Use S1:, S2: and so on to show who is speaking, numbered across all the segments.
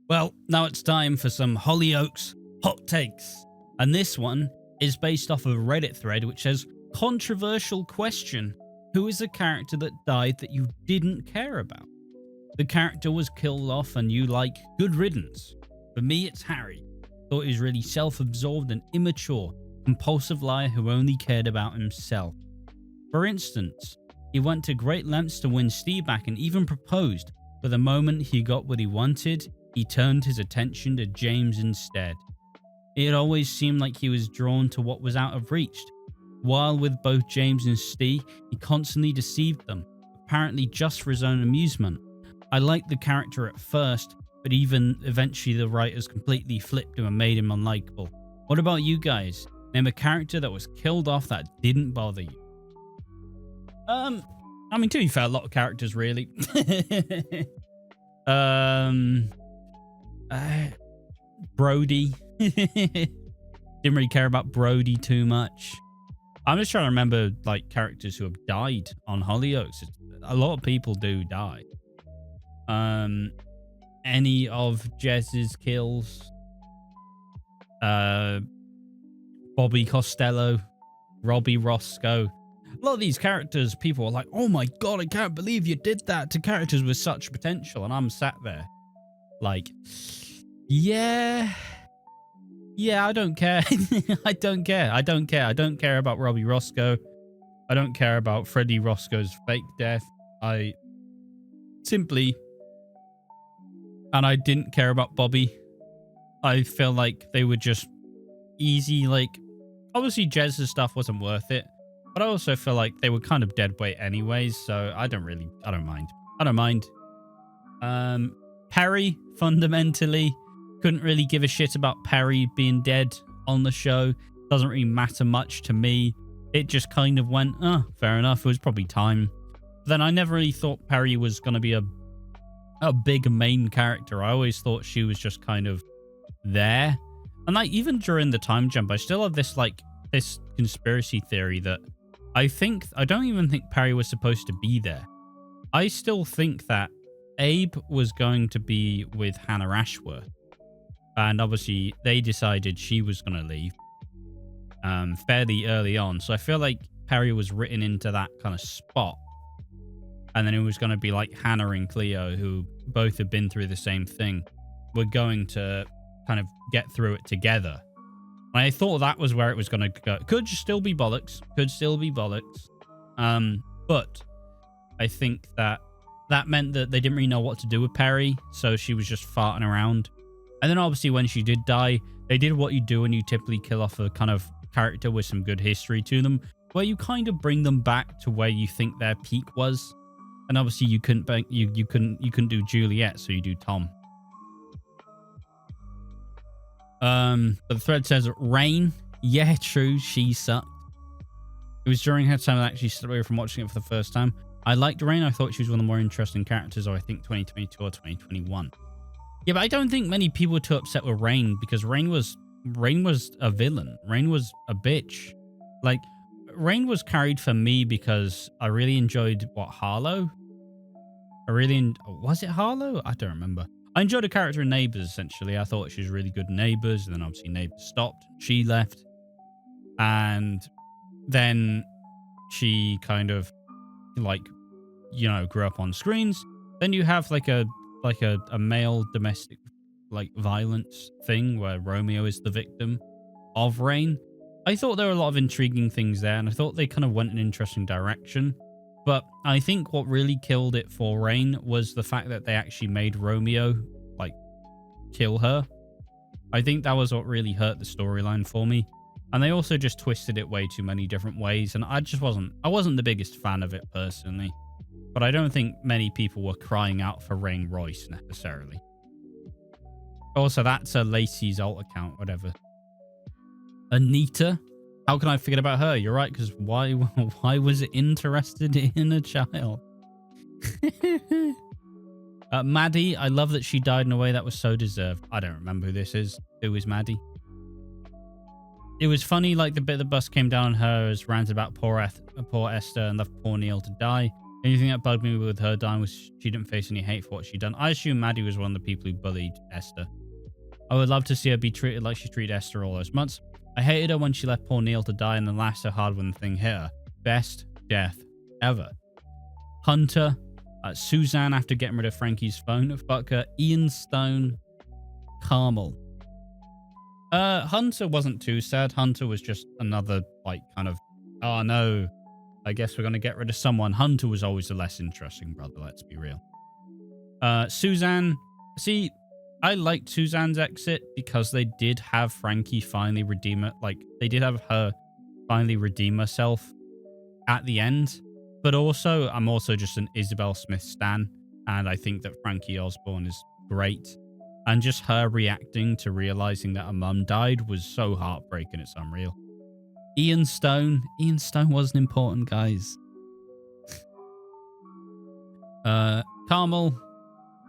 S1: Well, now it's time for some Hollyoaks hot takes. And this one is based off of a Reddit thread which says, controversial question. Who is a character that died that you didn't care about? The character was killed off and you like, good riddance. For me, it's Harry. Thought he was really self-absorbed and immature, compulsive liar who only cared about himself. For instance, he went to great lengths to win Steve back and even proposed, but the moment he got what he wanted, he turned his attention to James instead. It always seemed like he was drawn to what was out of reach. While with both James and Steve, he constantly deceived them, apparently just for his own amusement. I liked the character at first, but even eventually the writers completely flipped him and made him unlikable. What about you guys? Name a character that was killed off that didn't bother you. I mean, to be fair, a lot of characters really. Brody. Didn't really care about Brody too much. I'm just trying to remember like characters who have died on Hollyoaks. A lot of people do die. Any of Jez's kills. Bobby Costello, Robbie Roscoe. A lot of these characters, people are like, oh my god, I can't believe you did that, to characters with such potential. And I'm sat there like, yeah, I don't care. I don't care. I don't care about Robbie Roscoe. I don't care about Freddie Roscoe's fake death. I didn't care about Bobby. I feel like they were just easy, like, obviously Jez's stuff wasn't worth it, but I also feel like they were kind of dead weight anyways, so I don't mind. Perry, fundamentally, couldn't really give a shit about Perry being dead on the show. Doesn't really matter much to me. It just kind of went, oh, fair enough, it was probably time. But then I never really thought Perry was going to be a big main character. I always thought she was just kind of there. And like, even during the time jump, I still have this conspiracy theory that I don't even think Perry was supposed to be there. I still think that Abe was going to be with Hannah Ashworth. And obviously they decided she was going to leave fairly early on. So I feel like Perry was written into that kind of spot. And then it was going to be like Hannah and Cleo, who both have been through the same thing. We're going to kind of get through it together. And I thought that was where it was going to go. Could still be bollocks. But I think that meant that they didn't really know what to do with Perry. So she was just farting around. And then obviously when she did die, they did what you do when you typically kill off a kind of character with some good history to them, where you kind of bring them back to where you think their peak was. And obviously you couldn't do Juliet, so you do Tom. But the thread says Rain. Yeah, true, she sucked. It was during her time I actually stood away from watching it for the first time. I liked Rain. I thought she was one of the more interesting characters of I think 2022 or 2021. Yeah, but I don't think many people were too upset with Rain, because Rain was a villain. Rain was a bitch. Like, Rain was carried for me because I really enjoyed Harlow? Was it Harlow? I don't remember. I enjoyed the character in Neighbours, essentially. I thought she was really good in Neighbours, and then obviously Neighbours stopped. She left. And then she kind of, grew up on screens. Then you have like a male domestic violence thing where Romeo is the victim of Rain. I thought there were a lot of intriguing things there, and I thought they kind of went in an interesting direction. But I think what really killed it for Rain was the fact that they actually made Romeo kill her. I think that was what really hurt the storyline for me. And they also just twisted it way too many different ways, and I wasn't the biggest fan of it personally. But I don't think many people were crying out for Rain Royce necessarily. Also, that's a Lacey's alt account, whatever. Anita? How can I forget about her? You're right, because why was it interested in a child? Maddie, I love that she died in a way that was so deserved. I don't remember who this is. Who is Maddie? It was funny, the bit the bus came down on her as ranted about poor Esther and left poor Neil to die. The only thing that bugged me with her dying was she didn't face any hate for what she'd done. I assume Maddie was one of the people who bullied Esther. I would love to see her be treated like she treated Esther all those months. I hated her when she left poor Neil to die and then laughed so hard when the thing hit her. Best death ever. Hunter. Suzanne after getting rid of Frankie's phone. Fuck her. Ian Stone. Carmel. Hunter wasn't too sad. Hunter was just another, like, kind of, oh no, I guess we're going to get rid of someone. Hunter was always the less interesting brother, let's be real. Suzanne. See, I liked Suzanne's exit because they did have Frankie finally redeem it. Like, they did have her finally redeem herself at the end. But also, I'm also just an Isabel Smith stan. And I think that Frankie Osborne is great. And just her reacting to realizing that her mum died was so heartbreaking, it's unreal. Ian Stone. Ian Stone wasn't important, guys. Carmel.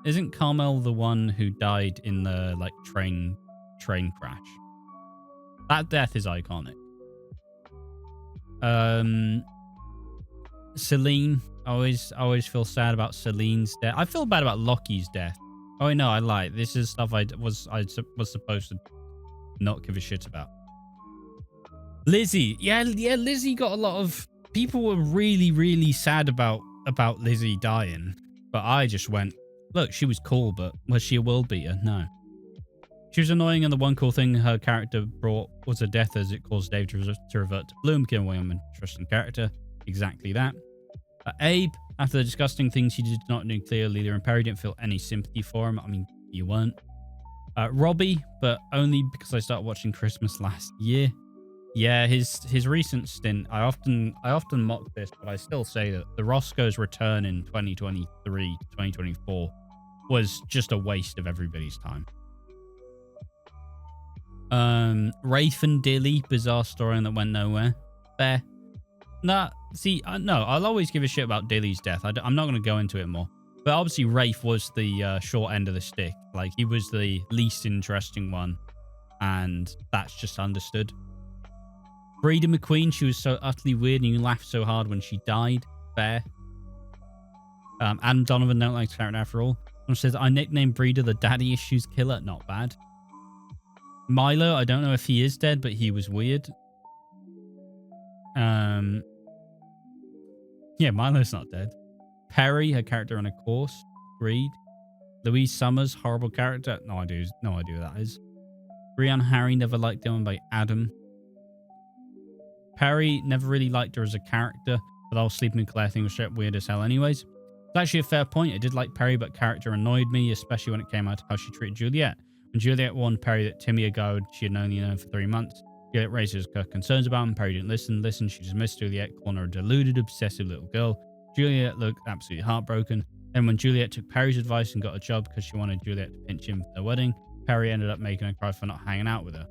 S1: Isn't Carmel the one who died in the, like, train crash? That death is iconic. Celine. I always feel sad about Celine's death. I feel bad about Lockie's death. Oh, no, I lied. This is stuff I was supposed to not give a shit about. Lizzie. Yeah, Lizzie got a lot of... People were really, really sad about Lizzie dying. But I just went, look, she was cool, but was she a world beater? No. She was annoying, and the one cool thing her character brought was a death as it caused Dave to revert to Bloom, became an interesting character. Exactly that. Abe, after the disgusting things he did not do Cleo, Leela, and Perry, didn't feel any sympathy for him. I mean, you weren't. Robbie, but only because I started watching Christmas last year. Yeah, his recent stint, I often mock this, but I still say that the Roscoe's return in 2023 to 2024 was just a waste of everybody's time. Rafe and Dilly, bizarre story that went nowhere. Fair. Nah, see, no, I'll always give a shit about Dilly's death. I'm not going to go into it more. But obviously, Rafe was the short end of the stick. Like, he was the least interesting one. And that's just understood. Breda McQueen, she was so utterly weird and you laughed so hard when she died. Fair. Adam Donovan, don't like character after all. Someone says, I nicknamed Breda the daddy issues killer. Not bad. Milo, I don't know if he is dead, but he was weird. Yeah, Milo's not dead. Perry, her character on a course. Agreed. Louise Summers, horrible character. No idea who that is. Brianne Harry, never liked him by Adam. Perry, never really liked her as a character, but the whole sleeping with Claire thing was straight weird as hell anyways. It's actually a fair point. I did like Perry, but character annoyed me, especially when it came out to how she treated Juliet. When Juliet warned Perry that Timmy, a guy she had only known for 3 months, Juliet raised her concerns about him. Perry didn't listen. She dismissed Juliet, calling her a deluded, obsessive little girl. Juliet looked absolutely heartbroken. Then when Juliet took Perry's advice and got a job because she wanted Juliet to pinch him for their wedding, Perry ended up making her cry for not hanging out with her.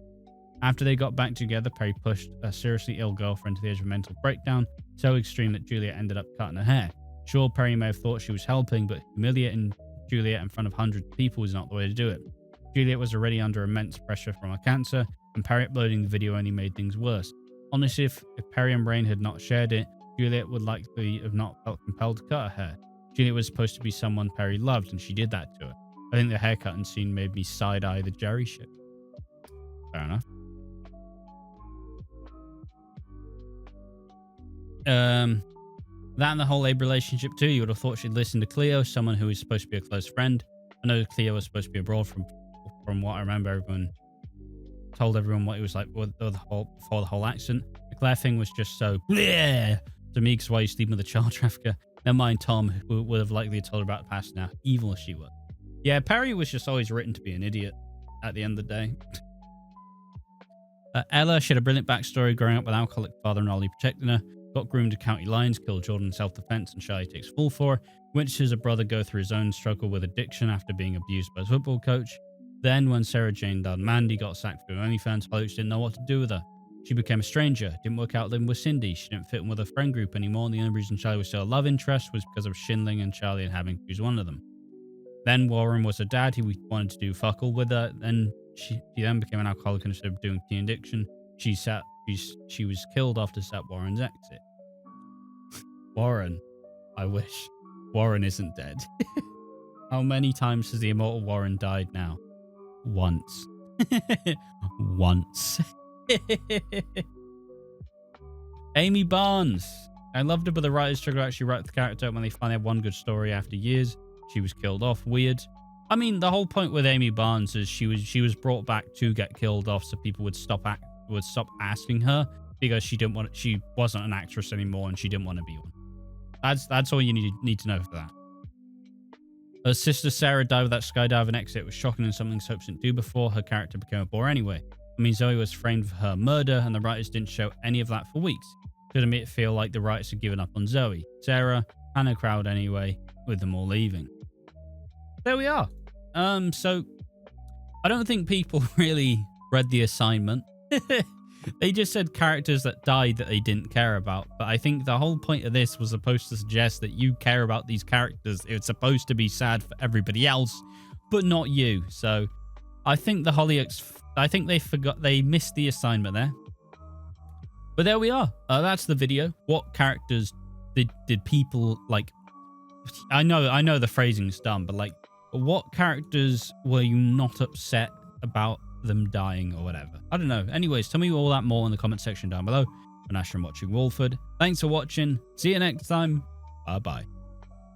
S1: After they got back together, Perry pushed a seriously ill girlfriend to the edge of a mental breakdown, so extreme that Juliet ended up cutting her hair. Sure, Perry may have thought she was helping, but humiliating Juliet in front of hundreds of people was not the way to do it. Juliet was already under immense pressure from her cancer, and Perry uploading the video only made things worse. Honestly, if Perry and Rain had not shared it, Juliet would likely have not felt compelled to cut her hair. Juliet was supposed to be someone Perry loved, and she did that to her. I think the haircutting scene made me side-eye the Jerry shit. Fair enough. That and the whole Abe relationship too. You would have thought she'd listen to Cleo, someone who is supposed to be a close friend. I know Cleo was supposed to be abroad from what I remember. Everyone told everyone what it was like before the whole accident. The Claire thing was just so bleh to me because why you sleeping with a child trafficker. Never mind Tom, who would have likely told her about the past now, evil as she was. Yeah, Perry was just always written to be an idiot at the end of the day. Ella, she had a brilliant backstory growing up with an alcoholic father and Ollie protecting her. Got groomed to county lines, killed Jordan in self-defense, and Charlie takes full for her. Witnesses her brother go through his own struggle with addiction after being abused by his football coach. Then, when Sarah Jane died, Mandy got sacked from OnlyFans. Folks didn't know what to do with her. She became a stranger, didn't work out living with Cindy. She didn't fit in with her friend group anymore, and the only reason Charlie was still a love interest was because of Shinling and Charlie and having to choose one of them. Then Warren was her dad, who wanted to do fuck all with her. Then she then became an alcoholic instead of doing teen addiction. She was killed after Seth Warren's exit. Warren. I wish. Warren isn't dead. How many times has the immortal Warren died now? Once. Once. Amy Barnes. I loved her, but the writers struggled to actually write the character when they finally had one good story after years. She was killed off. Weird. I mean, the whole point with Amy Barnes is she was brought back to get killed off, so people would stop asking her because she wasn't an actress anymore and she didn't want to be one. That's all you need to know for that. Her sister Sarah died with that skydiving exit. It was shocking and something Soap didn't do before. Her character became a bore anyway. I mean, Zoe was framed for her murder, and the writers didn't show any of that for weeks. Could make it feel like the writers had given up on Zoe, Sarah, and the crowd anyway, with them all leaving. There we are. So I don't think people really read the assignment. They just said characters that died that they didn't care about. But I think the whole point of this was supposed to suggest that you care about these characters. It's supposed to be sad for everybody else, but not you. So I think the Hollyoaks, I think they missed the assignment there. But there we are. That's the video. What characters did people like? I know the phrasing's dumb, but like, what characters were you not upset about them dying or whatever? I don't know. Anyways, tell me all that more in the comment section down below. I'm Ash from Watching Walford. Thanks for watching. See you next time. Bye bye.